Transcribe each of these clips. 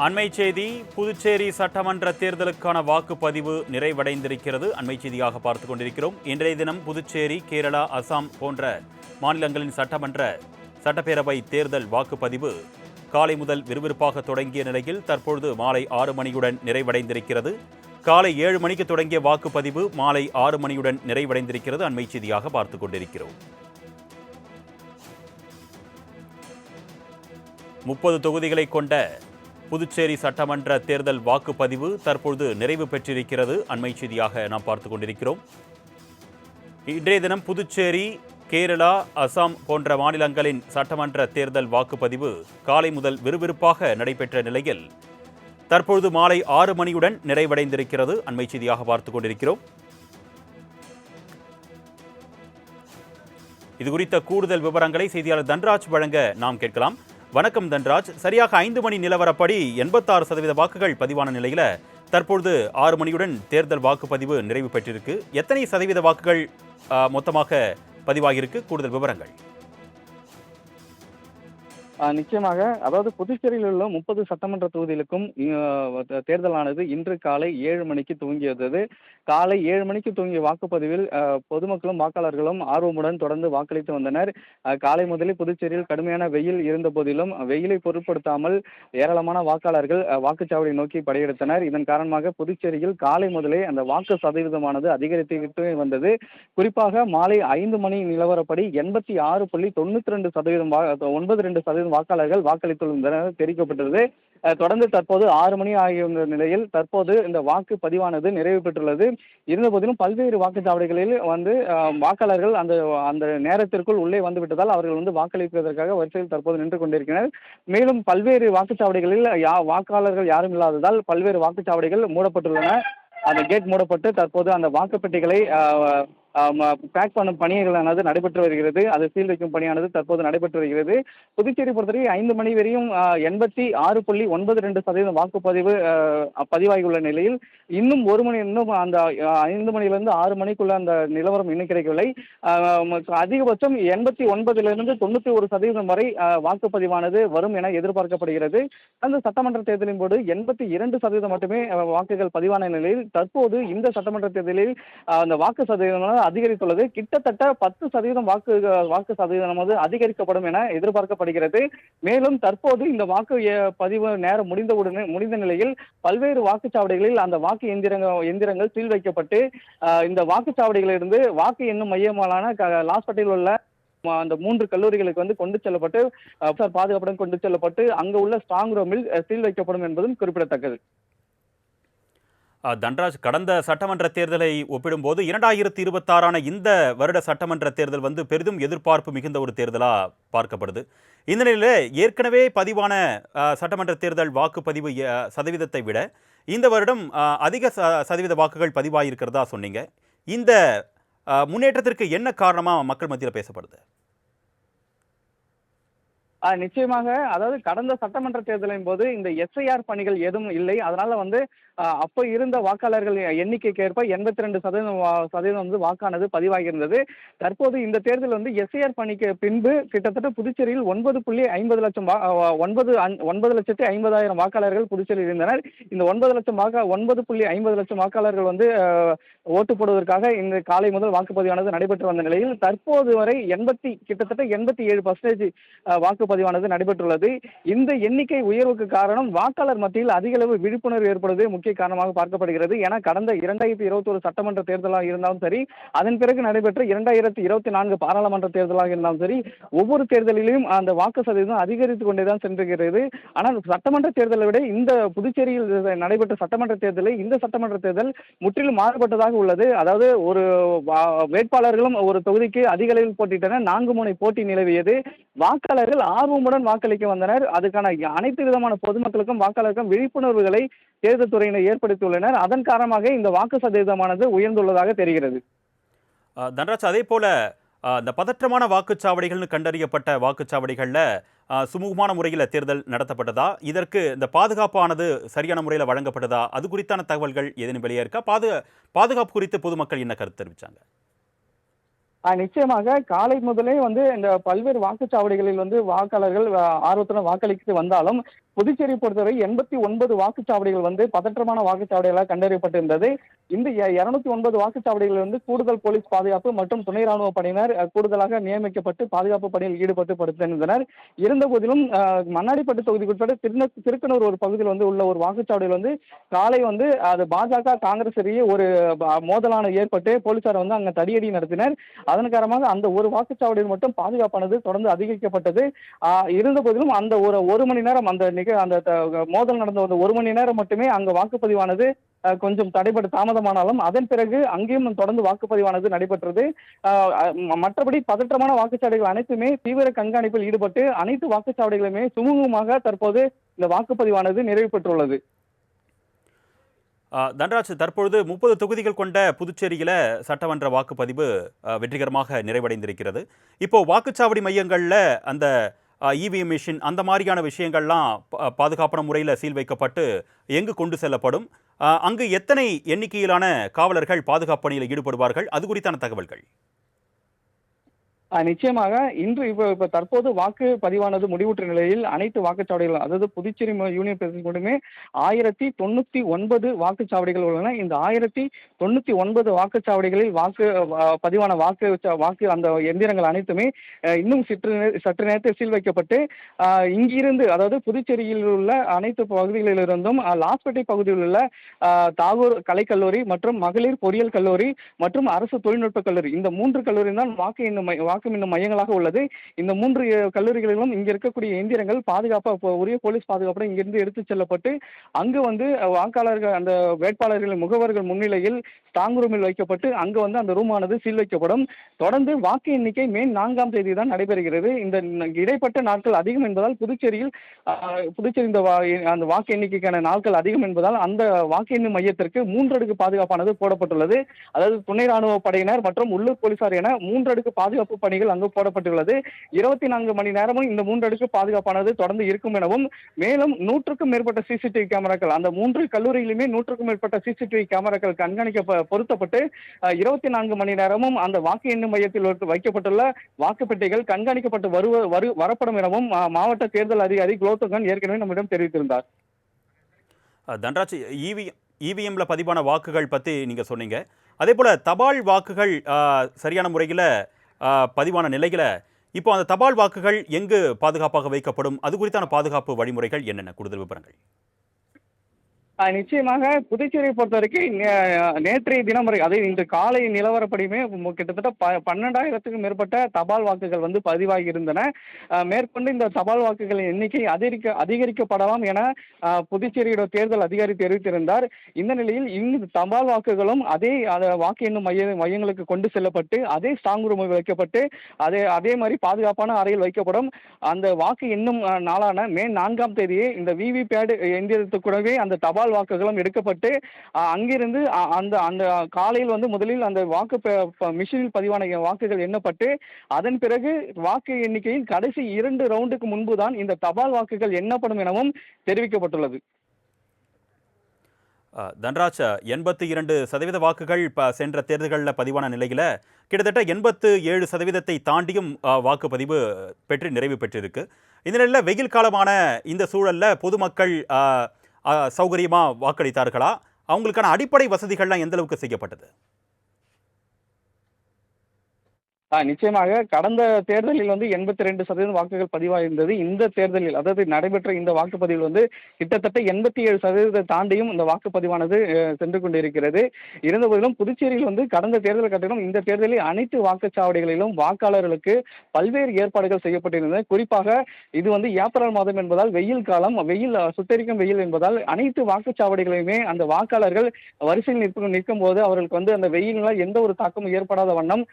அண்மை செய்தி. புதுச்சேரி சட்டமன்ற தேர்தலுக்கான வாக்குப்பதிவு நிறைவடைந்திருக்கிறது. அண்மை செய்தியாக பார்த்துக் கொண்டிருக்கிறோம். இன்றைய தினம் புதுச்சேரி, கேரளா, அசாம் போன்ற மாநிலங்களின் சட்டப்பேரவை தேர்தல் வாக்குப்பதிவு காலை முதல் விறுவிறுப்பாக தொடங்கிய நிலையில் தற்பொழுது மாலை 6 மணியுடன் நிறைவடைந்திருக்கிறது. காலை 7 மணிக்கு தொடங்கிய வாக்குப்பதிவு மாலை 6 மணியுடன் நிறைவடைந்திருக்கிறது. அண்மை செய்தியாக பார்த்துக் கொண்டிருக்கிறோம். 30 தொகுதிகளை கொண்ட புதுச்சேரி சட்டமன்ற தேர்தல் வாக்குப்பதிவு தற்பொழுது நிறைவு பெற்றிருக்கிறது. அண்மை செய்தியாக நாம் பார்த்துக் கொண்டிருக்கிறோம். இன்றைய தினம் புதுச்சேரி, கேரளா, அசாம் போன்ற மாநிலங்களின் சட்டமன்ற தேர்தல் வாக்குப்பதிவு காலை முதல் விறுவிறுப்பாக நடைபெற்ற நிலையில் தற்பொழுது மாலை 6 மணியுடன் நிறைவடைந்திருக்கிறது. அண்மை செய்தியாக பார்த்துக் கொண்டிருக்கிறோம். இதுகுறித்த கூடுதல் விவரங்களை செய்தியாளர் தன்ராஜ் வழங்க நாம் கேட்கலாம். வணக்கம் தன்ராஜ். சரியாக 5 மணி நிலவரப்படி 86% வாக்குகள் பதிவான நிலையில தற்பொழுது 6 மணியுடன் தேர்தல் வாக்குப்பதிவு நிறைவு பெற்றிருக்கு. எத்தனை சதவீத வாக்குகள் மொத்தமாக பதிவாகியிருக்கு? கூடுதல் விவரங்கள். நிச்சயமாக, அதாவது புதுச்சேரியில் உள்ள 30 சட்டமன்ற தொகுதிகளுக்கும் தேர்தலானது இன்று காலை 7 மணிக்கு துவங்கியது. காலை 7 மணிக்கு துவங்கிய வாக்குப்பதிவில் பொதுமக்களும் வாக்காளர்களும் ஆர்வமுடன் தொடர்ந்து வாக்களித்து வந்தனர். காலை முதலே புதுச்சேரியில் கடுமையான வெயில் இருந்த போதிலும் வெயிலை பொருட்படுத்தாமல் ஏராளமான வாக்காளர்கள் வாக்குச்சாவடி நோக்கி படையெடுத்தனர். இதன் காரணமாக புதுச்சேரியில் காலை முதலே அந்த வாக்கு சதவீதமானது அதிகரித்து வந்தது. குறிப்பாக மாலை 5 மணி நிலவரப்படி 86.92% வாக்காளர்கள் வாக்களித்துள்ளனர் தெரிவிக்கப்பட்டுள்ளது. தொடர்ந்து தற்போது 6 மணி ஆகிய நிலையில் தற்போது இந்த வாக்கு பதிவானது நிறைவு பெற்றுள்ளது. இருந்தபோதிலும் பல்வேறு வாக்குச்சாவடிகளில் வாக்காளர்கள் அந்த அந்த நேரத்திற்குள் உள்ளே வந்துவிட்டதால் அவர்கள் வாக்களிப்பதற்காக வரிசையில் தற்போது நின்று கொண்டிருக்கிறார். மேலும் பல்வேறு வாக்குச்சாவடிகளில் வாக்காளர்கள் யாரும் இல்லாததால் பல்வேறு வாக்குச்சாவடிகள் மூடப்பட்டுள்ளன. அந்த கேட் மூடப்பட்டு தற்போது அந்த வாக்குப்பெட்டிகளை பேக் பண்ணும் பணிகளானது நடைபெற்று வருகிறது. அது சீல் வைக்கும் பணியானது தற்போது நடைபெற்று வருகிறது. புதுச்சேரி பொறுத்தவரை 5 மணி வரையும் 86.92% வாக்குப்பதிவு பதிவாகியுள்ள நிலையில் இன்னும் அந்த 5 மணியிலிருந்து 6 மணிக்குள்ள அந்த நிலவரம் இன்னும் கிடைக்கவில்லை. அதிகபட்சம் 89% 91% வரை வாக்குப்பதிவானது வரும் என எதிர்பார்க்கப்படுகிறது. அந்த சட்டமன்ற தேர்தலின் போது 82% மட்டுமே வாக்குகள் பதிவான நிலையில் தற்போது இந்த சட்டமன்ற தேர்தலில் அந்த வாக்கு சதவீதம் அதிகரித்துள்ளது. கிட்டத்தட்ட 10% வாக்கு சதவீதம் அதிகரிக்கப்படும் என எதிர்பார்க்கப்படுகிறது. மேலும் தற்போது இந்த வாக்கு பதிவு நேரம் முடிந்த நிலையில் பல்வேறு வாக்குச்சாவடிகளில் அந்த வாக்கு எந்திரங்கள் சீல் வைக்கப்பட்டு இந்த வாக்குச்சாவடிகளிலிருந்து வாக்கு எண்ணும் மையமான லாஸ்பேட்டையில் உள்ள அந்த 3 கல்லூரிகளுக்கு கொண்டு செல்லப்பட்டு பாதுகாப்புடன் கொண்டு செல்லப்பட்டு அங்கு உள்ள ஸ்ட்ராங் ரூமில் சீல் வைக்கப்படும் என்பதும் குறிப்பிடத்தக்கது. தன்ராஜ், கடந்த சட்டமன்ற தேர்தலை ஒப்பிடும்போது 2026 இந்த வருட சட்டமன்ற தேர்தல் பெரிதும் எதிர்பார்ப்பு மிகுந்த ஒரு தேர்தலா பார்க்கப்படுது. இந்த நிலையில் ஏற்கனவே பதிவான சட்டமன்ற தேர்தல் வாக்குப்பதிவு சதவீதத்தை விட இந்த வருடம் அதிக சதவீத வாக்குகள் பதிவாகியிருக்கிறதா சொன்னீங்க. இந்த முன்னேற்றத்திற்கு என்ன காரணமா மக்கள் மத்தியில் பேசப்படுது? நிச்சயமாக, அதாவது கடந்த சட்டமன்ற தேர்தலின் போது இந்த எஸ்ஐஆர் பணிகள் எதுவும் இல்லை. அதனால அப்போ இருந்த வாக்காளர்கள் எண்ணிக்கைக்கு ஏற்ப 82% வாக்கானது பதிவாகியிருந்தது. தற்போது இந்த தேர்தல் எஸ்ஐஆர் பணிக்கு பின்பு கிட்டத்தட்ட புதுச்சேரியில் 9.50 லட்சம் 9,50,000 வாக்காளர்கள் புதுச்சேரியில் இருந்தனர். இந்த 9.50 லட்சம் வாக்காளர்கள் ஓட்டு போடுவதற்காக இந்த காலை முதல் வாக்குப்பதிவானது நடைபெற்று வந்த நிலையில் தற்போது வரை கிட்டத்தட்ட 87% வாக்குப்பதிவானது நடைபெற்றுள்ளது. இந்த எண்ணிக்கை உயர்வுக்கு காரணம் வாக்காளர் மத்தியில் அதிக அளவு விழிப்புணர்வு ஏற்படுவதே முக்கிய காரணமாக பார்க்கப்படுகிறது. ஏன்னா கடந்த 2021 சட்டமன்ற தேர்தலாக இருந்தாலும் சரி, அதன் பிறகு நடைபெற்ற 2024 பாராளுமன்ற தேர்தலாக இருந்தாலும் சரி, ஒவ்வொரு தேர்தலிலும் அந்த வாக்கு சதவீதம் அதிகரித்துக் கொண்டேதான் சென்றிருக்கிறது. ஆனால் சட்டமன்ற தேர்தலை விட இந்த புதுச்சேரியில் நடைபெற்ற சட்டமன்ற தேர்தலில் இந்த சட்டமன்ற தேர்தல் முற்றிலும் மாறுபட்டதாக உள்ளது. அதாவது ஒரு வேட்பாளர்களும் ஒரு தொகுதிக்கு அதிக அளவில் போட்டியிட்டனர். 4 முனை போட்டி நிலவியது. வாக்காளர்கள் ஆர்வமுடன் வாக்களிக்க வந்தனர். அதுக்கான அனைத்து விதமான பொதுமக்களுக்கும் வாக்காளருக்கும் விழிப்புணர்வுகளை தேர்தல் துறையினர் ஏற்படுத்தியுள்ளனர். அதன் காரணமாக இந்த வாக்கு சதவீதமானது உயர்ந்துள்ளதாக தெரிகிறது. தன்ராஜ், அதே போல இந்த பதற்றமான வாக்குச்சாவடிகள்னு கண்டறியப்பட்ட வாக்குச்சாவடிகளில் சுமூகமான முறையில் தேர்தல் நடத்தப்பட்டதா? இதற்கு இந்த பாதுகாப்பானது சரியான முறையில் வழங்கப்பட்டதா? அது குறித்தான தகவல்கள் ஏதேனும் வெளியே இருக்கா? பாதுகாப்பு குறித்து பொதுமக்கள் என்ன கருத்து தெரிவித்தாங்க? நிச்சயமாக காலை முதலே வந்து இந்த பல்வேறு வாக்குச்சாவடிகளில் வந்து வாக்காளர்கள் ஆர்வத்துடன் வாக்களித்து வந்தாலும், புதுச்சேரி பொறுத்தவரை 89 வாக்குச்சாவடிகள் வந்து பதற்றமான வாக்குச்சாவடிகளாக கண்டறியப்பட்டிருந்தது. இந்த 209 வாக்குச்சாவடிகளில் வந்து கூடுதல் போலீஸ் பாதுகாப்பு மற்றும் துணை ராணுவ படையினர் கூடுதலாக நியமிக்கப்பட்டு பாதுகாப்பு பணியில் ஈடுபட்டு படுத்திருந்தனர். இருந்தபோதிலும் மண்ணாடிப்பட்டு தொகுதிக்குட்பட்ட திருக்கனூர் ஒரு பகுதியில் வந்து உள்ள ஒரு வாக்குச்சாவடியில் வந்து காலை வந்து அது பாஜக, காங்கிரஸ் இடையே ஒரு மோதலான ஏற்பட்டு போலீசார் வந்து அங்க தடியடி நடத்தினர். அதன் காரணமாக அந்த ஒரு வாக்குச்சாவடியில் மட்டும் பாதுகாப்பானது தொடர்ந்து அதிகரிக்கப்பட்டது. இருந்த போதிலும் அந்த ஒரு மணி நேரம் அந்த மோதல் நடந்த அந்த ஒரு மணி நேரம் மட்டுமே அங்க வாக்குப்பதிவானது கொஞ்சம் தடைபட்டு தாமதமானாலும் அதன் பிறகு அங்கேயும் தொடர்ந்து வாக்குப்பதிவானது நடைபெற்றது. மற்றபடி பதற்றமான வாக்குச்சாவடிகள் அனைத்துமே தீவிர கண்காணிப்பில் ஈடுபட்டு அனைத்து வாக்குச்சாவடிகளுமே சுமூகமாக தற்போது இந்த வாக்குப்பதிவானது நிறைவு பெற்றுள்ளது. தன்ராஜ், தற்பொழுது 30 தொகுதிகள் கொண்ட புதுச்சேரியில சட்டமன்ற வாக்குப்பதிவு வெற்றிகரமாக நிறைவடைந்திருக்கிறது. இப்போ வாக்குச்சாவடி மையங்கள்ல அந்த இவிஎம் மிஷின் அந்த மாதிரியான விஷயங்கள்லாம் பாதுகாப்பான முறையில் சீல் வைக்கப்பட்டு எங்கு கொண்டு செல்லப்படும், அங்கு எத்தனை எண்ணிக்கையிலான காவலர்கள் பாதுகாப்பு பணியில் ஈடுபடுவார்கள், அது குறித்தான தகவல்கள்? நிச்சயமாக இன்று இப்ப தற்போது வாக்கு பதிவானது முடிவுற்ற நிலையில் அனைத்து வாக்குச்சாவடிகள், அதாவது புதுச்சேரி யூனியன் பிரதேசம் மட்டுமே 1099 வாக்குச்சாவடிகள் உள்ளன. இந்த 1099 வாக்குச்சாவடிகளில் பதிவான வாக்கு அந்த எந்திரங்கள் அனைத்துமே இன்னும் சற்று நேரத்தில் சீல் வைக்கப்பட்டு இங்கிருந்து, அதாவது புதுச்சேரியில் உள்ள அனைத்து பகுதிகளிலிருந்தும் லாஸ்பேட்டை பகுதியில் உள்ள தாகூர் கலைக்கல்லூரி மற்றும் மகளிர் பொறியியல் கல்லூரி மற்றும் அரசு தொழில்நுட்ப கல்லூரி, இந்த 3 கல்லூரி தான் வாக்கு எண்ணும் மையங்களாக உள்ளது. இந்த 3 கல்லூரிகளிலும் இங்க இருக்கக்கூடிய எந்திரங்கள் பாதுகாப்பா உரிய போலீஸ் பாதுகாப்புடன் இங்கிருந்து எடுத்துச் செல்லப்பட்டு அங்கு வந்து வாக்காளர்கள் அந்த வேட்பாளர்களின் முகவர்கள் முன்னிலையில் ஸ்ட்ராங் ரூமில் வைக்கப்பட்டு அங்கு வந்து அந்த ரூமானது சீல் வைக்கப்படும். தொடர்ந்து வாக்கு எண்ணிக்கை மே 4ஆம் தேதி தான் நடைபெறுகிறது. இந்த இடைப்பட்ட நாட்கள் அதிகம் என்பதால் புதுச்சேரி இந்த அந்த வாக்கு எண்ணிக்கைக்கான நாட்கள் அதிகம் என்பதால் அந்த வாக்கு எண்ணும் மையத்திற்கு 3 அடுக்கு பாதுகாப்பானது போடப்பட்டுள்ளது. அதாவது துணை ராணுவ படையினர் மற்றும் உள்ளூர் போலீசார் என 3 அடுக்கு பாதுகாப்பு பணிகள் அங்கு போடப்பட்டுள்ளது. 24 மணி நேரமும் இந்த 3 அடுக்கு பாதுகாப்பானது தொடர்ந்து இருக்கும் எனவும், மேலும் 100க்கும் மேற்பட்ட சிசிடிவி கேமராக்கள், அந்த 3 கல்லூரியிலுமே 100க்கும் மேற்பட்ட சிசிடிவி கேமராக்கள் பொருத்தப்பட்டு 24 மணி நேரமும் அந்த வாக்கு எண்ணும் மையத்தில் வைக்கப்பட்டுள்ள வாக்குப்பெட்டிகள் கண்காணிக்கப்பட்டு வரப்படும் எனவும் மாவட்ட தேர்தல் அதிகாரி குலோத்துங்கன் ஏற்கனவே நம்மிடம் தெரிவித்திருந்தார். தன்ராஜ், இவிஎம்ல பதிவான வாக்குகள் பத்தி நீங்க சொன்னீங்க. அதே போல தபால் வாக்குகள் சரியான முறையில் பதிவான நிலையில இப்போ அந்த தபால் வாக்குகள் எங்கு பாதுகாப்பாக வைக்கப்படும், அது குறித்தான பாதுகாப்பு வழிமுறைகள் என்னென்ன, கூடுதல் விவரங்கள்? நிச்சயமாக புதுச்சேரியை பொறுத்த வரைக்கும் நேற்றைய தினம் வரை, அதாவது இன்று காலை நிலவரப்படியுமே கிட்டத்தட்ட 12,000க்கும் மேற்பட்ட தபால் வாக்குகள் வந்து பதிவாகி இருந்தன. மேற்கொண்டு இந்த தபால் வாக்குகளின் எண்ணிக்கை அதிகரிக்கப்படலாம் என புதுச்சேரியோட தேர்தல் அதிகாரி தெரிவித்திருந்தார். இந்த நிலையில் இங்கு தபால் வாக்குகளும் அதே வாக்கு எண்ணும் மையங்களுக்கு கொண்டு செல்லப்பட்டு அதே ஸ்ட்ராங் ரூமில் வைக்கப்பட்டு அதே மாதிரி பாதுகாப்பான அறையில் வைக்கப்படும். அந்த வாக்கு எண்ணும் நாளான மே 4ஆம் தேதியே இந்த விவிபேட் எந்திரத்துக்கூடவே அந்த தபால் வாக்குகளும் எடுக்கப்பட்டு அங்கிருந்து அந்த காலையில் வந்து முதலில் அந்த வாக்கு மிஷினில் பதிவான வாக்குகள் எண்ணப்பட்டு அதன் பிறகு வாக்கு எண்ணிக்கையில் கடைசி 2 ரவுண்டுக்கு முன்புதான் இந்த தபால் வாக்குகள் எண்ணப்படும் எனவும் தெரிவிக்கப்பட்டுள்ளது. தன்ராஜ், 82% வாக்குகள் சென்ற தேர்தல்களில் பதிவான நிலையில் கிட்டத்தட்ட 87% தாண்டியும் வாக்குப்பதிவு பெற்று நிறைவு பெற்றிருக்கு. இந்த நிலையில் வெயில் காலமான இந்த சூழலில் பொதுமக்கள் சௌகரியமா வாக்களித்தார்களா? அவங்களுக்கான அடிப்படை வசதிகள்லாம் எந்த அளவுக்கு செய்யப்பட்டது? நிச்சயமாக கடந்த தேர்தலில் வந்து 82% வாக்குகள் பதிவாயிருந்தது. இந்த தேர்தலில், அதாவது நடைபெற்ற இந்த வாக்குப்பதிவில் வந்து கிட்டத்தட்ட 87% தாண்டியும் இந்த வாக்குப்பதிவானது சென்று கொண்டிருக்கிறது. இருந்தபோதிலும் புதுச்சேரியில் வந்து கடந்த தேர்தல் கட்டிலும் இந்த தேர்தலில் அனைத்து வாக்குச்சாவடிகளிலும் வாக்காளர்களுக்கு பல்வேறு ஏற்பாடுகள் செய்யப்பட்டிருந்தன. குறிப்பாக இது வந்து ஏப்ரல் மாதம் என்பதால் வெயில் காலம், சுட்டெரிக்கும் வெயில் என்பதால் அனைத்து வாக்குச்சாவடிகளையுமே அந்த வாக்காளர்கள் வரிசையில் நிற்கும் போது அவர்களுக்கு வந்து அந்த வெயிலினால் எந்த ஒரு தாக்கமும் ஏற்படாத வண்ணம்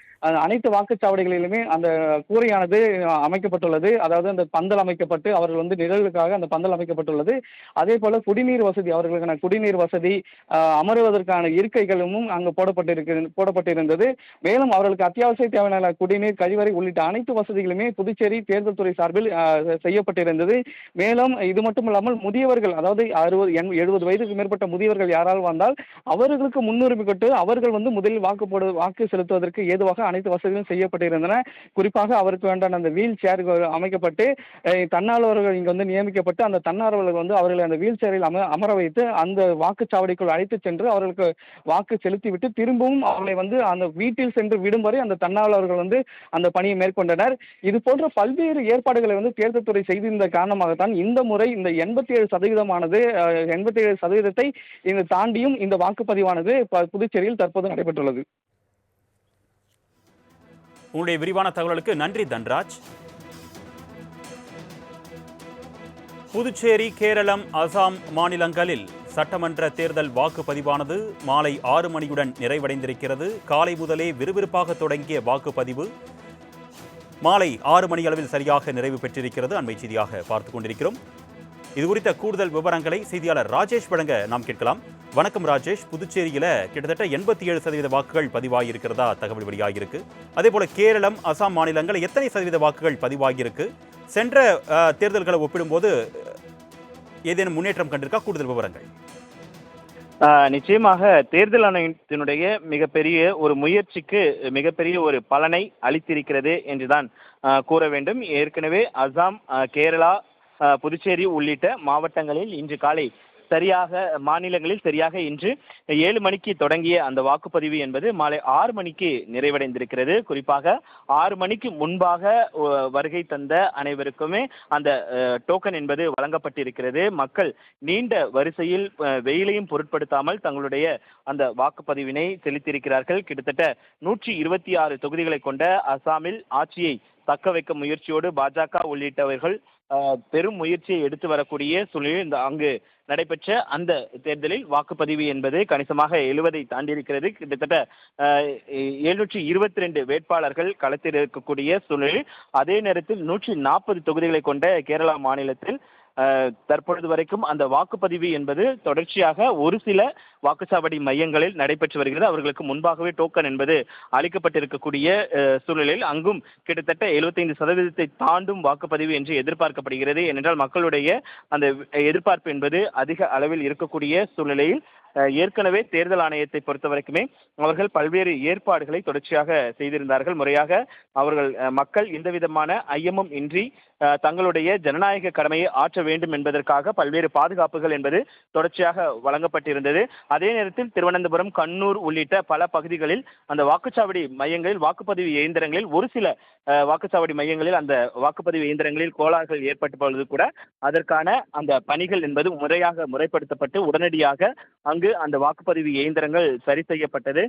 அனைத்து வாக்குச்சாவடிகளிலுமே அந்த கூரையானது அமைக்கப்பட்டுள்ளது. அதாவது அந்த பந்தல் அமைக்கப்பட்டு அவர்கள் வந்து நிழலுக்காக அந்த பந்தல் அமைக்கப்பட்டுள்ளது. அதே போல குடிநீர் வசதி, அவர்களுக்கான குடிநீர் வசதி, அமருவதற்கான இருக்கைகளும் அங்கு போடப்பட்டிருந்தது. மேலும் அவர்களுக்கு அத்தியாவசிய தேவையான குடிநீர், கழிவறை உள்ளிட்ட அனைத்து வசதிகளுமே புதுச்சேரி தேர்தல் துறை சார்பில் செய்யப்பட்டிருந்தது. மேலும் இது மட்டுமல்லாமல் முதியவர்கள், அதாவது 60-70 வயதுக்கு மேற்பட்ட முதியவர்கள் யாரால் வந்தால் அவர்களுக்கு முன்னுரிமை கொண்டு அவர்கள் வந்து முதலில் வாக்கு செலுத்துவதற்கு ஏதுவாக அனைத்து வசதிகளும் செய்யப்பட்டிருந்தன. குறிப்பாக அவருக்கு வேண்டான அந்த வீல் சேர் அமைக்கப்பட்டு தன்னார்வலர்கள் இங்கு வந்து நியமிக்கப்பட்டு அந்த தன்னார்வலர்கள் வந்து அவர்களை அந்த வீல் சேரில் அமர வைத்து அந்த வாக்குச்சாவடிக்குள் அழைத்து சென்று அவர்களுக்கு வாக்கு செலுத்திவிட்டு திரும்பவும் அவர்களை வந்து அந்த வீட்டில் சென்று விடும் வரை அந்த தன்னார்வலர்கள் வந்து அந்த பணியை மேற்கொண்டனர். இது போன்ற பல்வேறு ஏற்பாடுகளை வந்து தேர்தல் துறை செய்திருந்த காரணமாகத்தான் இந்த முறை இந்த 87% 87% இந்த தாண்டியும் இந்த வாக்குப்பதிவானது புதுச்சேரியில் தற்போது நடைபெற்றுள்ளது. உங்களுடைய விரிவான தகவலுக்கு நன்றி தன்ராஜ். புதுச்சேரி, கேரளம், அசாம் மாநிலங்களில் சட்டமன்ற தேர்தல் வாக்குப்பதிவானது மாலை 6 மணியுடன் நிறைவடைந்திருக்கிறது. காலை முதலே விறுவிறுப்பாக தொடங்கிய வாக்குப்பதிவு மாலை 6 மணி அளவில் சரியாக நிறைவு பெற்றிருக்கிறது. அண்மை செய்தியாக பார்த்துக் கொண்டிருக்கிறோம். இது குறித்த கூடுதல் விவரங்களை செய்தியாளர் ராஜேஷ் வழங்க நாம் கேட்கலாம். வணக்கம் ராஜேஷ். புதுச்சேரியில கிட்டத்தட்ட 87% வாக்குகள் பதிவாகியிருக்கிறதா தகவல் வெளியாகியிருக்கு. அதே போல கேரளம், அசாம் மாநிலங்கள் எத்தனை சதவீத வாக்குகள் பதிவாகியிருக்கு? சென்ற தேர்தல்களை ஒப்பிடும்போது ஏதேனும் முன்னேற்றம் கண்டிருக்கா? கூடுதல் விவரங்கள். நிச்சயமாக தேர்தல் ஆணையத்தினுடைய மிகப்பெரிய ஒரு முயற்சிக்கு மிகப்பெரிய ஒரு பலனை அளித்திருக்கிறது என்றுதான் கூற வேண்டும். ஏற்கனவே அசாம், கேரளா, புதுச்சேரி உள்ளிட்ட மாவட்டங்களில் இன்று காலை மாநிலங்களில் சரியாக இன்று 7 மணிக்கு தொடங்கிய அந்த வாக்குப்பதிவு என்பது மாலை 6 மணிக்கு நிறைவடைந்திருக்கிறது. குறிப்பாக 6 மணிக்கு முன்பாக வருகை தந்த அனைவருக்குமே அந்த டோக்கன் என்பது வழங்கப்பட்டிருக்கிறது. மக்கள் நீண்ட வரிசையில் வெயிலையும் பொருட்படுத்தாமல் தங்களுடைய அந்த வாக்குப்பதிவினை செலுத்தியிருக்கிறார்கள். கிட்டத்தட்ட 126 தொகுதிகளை கொண்ட அசாமில் ஆட்சியை தக்க வைக்க முயற்சியோடு பாஜக உள்ளிட்டவர்கள் பெரும் முயற்சியை எடுத்து வரக்கூடிய சூழலில் அங்கு நடைபெற்ற அந்த தேர்தலில் வாக்குப்பதிவு என்பது கணிசமாக 70 தாண்டியிருக்கிறது. கிட்டத்தட்ட 722 வேட்பாளர்கள் களத்தில் இருக்கக்கூடிய சூழலில் அதே நேரத்தில் 140 தொகுதிகளை கொண்ட கேரளா மாநிலத்தில் தற்பொழுது வரைக்கும் அந்த வாக்குப்பதிவு என்பது தொடர்ச்சியாக ஒரு சில வாக்குச்சாவடி மையங்களில் நடைபெற்று வருகிறது. அவர்களுக்கு முன்பாகவே டோக்கன் என்பது அளிக்கப்பட்டிருக்கக்கூடிய சூழலில் அங்கும் கிட்டத்தட்ட 75% தாண்டும் வாக்குப்பதிவு என்று எதிர்பார்க்கப்படுகிறது. ஏனென்றால் மக்களுடைய அந்த எதிர்பார்ப்பு என்பது அதிக அளவில் இருக்கக்கூடிய சூழ்நிலையில் ஏற்கனவே தேர்தல் ஆணையத்தை பொறுத்த வரைக்குமே அவர்கள் பல்வேறு ஏற்பாடுகளை தொடர்ச்சியாக செய்திருந்தார்கள். முறையாக அவர்கள் மக்கள் எந்த விதமான ஐயமும் இன்றி தங்களுடைய ஜனநாயக கடமையை ஆற்ற வேண்டும் என்பதற்காக பல்வேறு பாதுகாப்புகள் என்பது தொடர்ச்சியாக வழங்கப்பட்டிருந்தது. அதே நேரத்தில் திருவனந்தபுரம், கண்ணூர் உள்ளிட்ட பல பகுதிகளில் அந்த வாக்குச்சாவடி மையங்களில் வாக்குப்பதிவு இயந்திரங்களில் ஒரு சில வாக்குச்சாவடி மையங்களில் அந்த வாக்குப்பதிவு இயந்திரங்களில் கோளாறுகள் ஏற்பட்டுள்ளது கூட அதற்கான அந்த பணிகள் என்பது முறைப்படுத்தப்பட்டு உடனடியாக அங்கு அந்த வாக்குப்பதிவு இயந்திரங்கள் சரி செய்யப்பட்டது.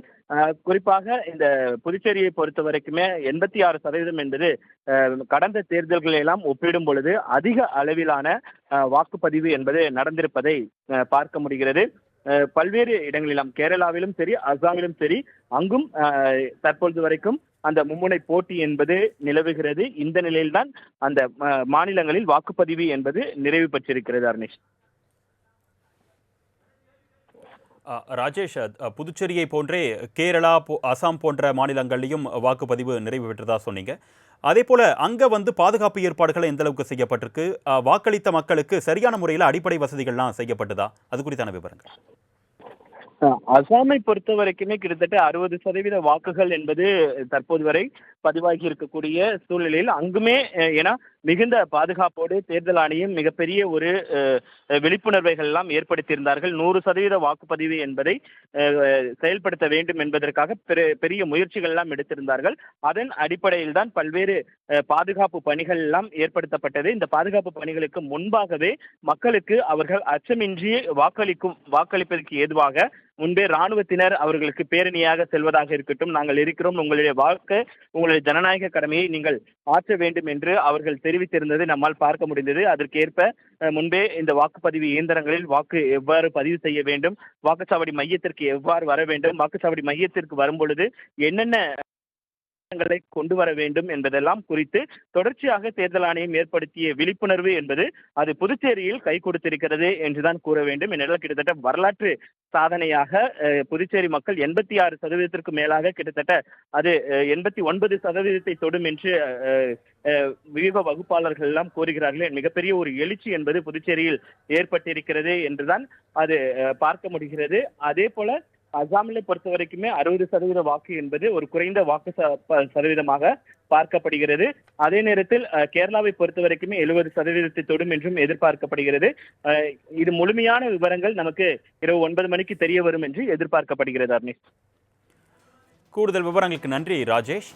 குறிப்பாக இந்த புதுச்சேரியை பொறுத்த வரைக்குமே 86% என்பது கடந்த தேர்தல்களை எல்லாம் ஒப்பிடும் பொழுது அதிக அளவிலான வாக்குப்பதிவு என்பது நடந்திருப்பதை பார்க்க முடிகிறது. பல்வேறு இடங்களிலும் கேரளாவிலும் சரி, அசாமிலும் சரி, அங்கும் தற்பொழுது வரைக்கும் அந்த மும்முனை போட்டி என்பது நிலவுகிறது. இந்த நிலையில்தான் அந்த மாநிலங்களில் வாக்குப்பதிவு என்பது நிறைவு பெற்றிருக்கிறது. அர்னேஷ். ராஜேஷ், புதுச்சேரியை போன்றே கேரளா, அசாம் போன்ற மாநிலங்களிலும் வாக்குப்பதிவு நிறைவு பெற்றதா சொன்னீங்க. அதே போல அங்க வந்து பாதுகாப்பு ஏற்பாடுகள் எந்த அளவுக்கு செய்யப்பட்டிருக்கு? வாக்களித்த மக்களுக்கு சரியான முறையில் அடிப்படை வசதிகள்லாம் செய்யப்பட்டதா? அது குறித்தான விவரங்கள். அசாமை பொறுத்த வரைக்குமே கிட்டத்தட்ட 60% வாக்குகள் என்பது தற்போது வரை பதிவாகி இருக்கக்கூடிய சூழ்நிலையில் அங்குமே ஏன்னா மிகுந்த பாதுகாப்போடு தேர்தல் ஆணையம் மிகப்பெரிய ஒரு விழிப்புணர்வைகள் எல்லாம் ஏற்படுத்தியிருந்தார்கள். 100% வாக்குப்பதிவு என்பதை செயல்படுத்த வேண்டும் என்பதற்காக பெரிய முயற்சிகள் எல்லாம் எடுத்திருந்தார்கள். அதன் அடிப்படையில் தான் பல்வேறு பாதுகாப்பு பணிகள் எல்லாம் ஏற்படுத்தப்பட்டது. இந்த பாதுகாப்பு பணிகளுக்கு முன்பாகவே மக்களுக்கு அவர்கள் அச்சமின்றி வாக்களிப்பதற்கு ஏதுவாக முன்பே ராணுவத்தினர் அவர்களுக்கு பேரணியாக செல்வதாக இருக்கட்டும், நாங்கள் இருக்கிறோம், உங்களுடைய ஜனநாயக கடமையை நீங்கள் ஆற்ற வேண்டும் என்று அவர்கள் தெரிவித்திருந்தது நம்மால் பார்க்க முடிந்தது. அதற்கேற்ப முன்பே இந்த வாக்குப்பதிவு இயந்திரங்களில் வாக்கு எவ்வாறு பதிவு செய்ய வேண்டும், வாக்குச்சாவடி மையத்திற்கு எவ்வாறு வர வேண்டும், வாக்குச்சாவடி மையத்திற்கு வரும் பொழுது என்னென்ன கொண்டு வர வேண்டும் என்பதெல்லாம் குறித்து தொடர்ச்சியாக தேர்தல் ஆணையம் ஏற்படுத்திய விழிப்புணர்வு என்பது அது புதுச்சேரியில் கை கொடுத்திருக்கிறது என்றுதான் கூற வேண்டும். என்னால் கிட்டத்தட்ட வரலாற்று சாதனையாக புதுச்சேரி மக்கள் 86% மேலாக கிட்டத்தட்ட அது 89% தொடும் என்று வியூக வகுப்பாளர்கள் எல்லாம் கூறுகிறார்கள். மிகப்பெரிய ஒரு எழுச்சி என்பது புதுச்சேரியில் ஏற்பட்டிருக்கிறது என்றுதான் அது பார்க்க முடிகிறது. அதே போல அசாமிலே பொறுத்த வரைக்குமே 60% வாக்கு என்பது ஒரு குறைந்த வாக்கு சதவீதமாக பார்க்கப்படுகிறது. அதே நேரத்தில் கேரளாவை பொறுத்த வரைக்குமே 70% தொடும் என்றும் எதிர்பார்க்கப்படுகிறது. இது முழுமையான விவரங்கள் நமக்கு இரவு 9 மணிக்கு தெரிய வரும் என்று எதிர்பார்க்கப்படுகிறது. அர்னேஷ், கூடுதல் விவரங்களுக்கு நன்றி ராஜேஷ்.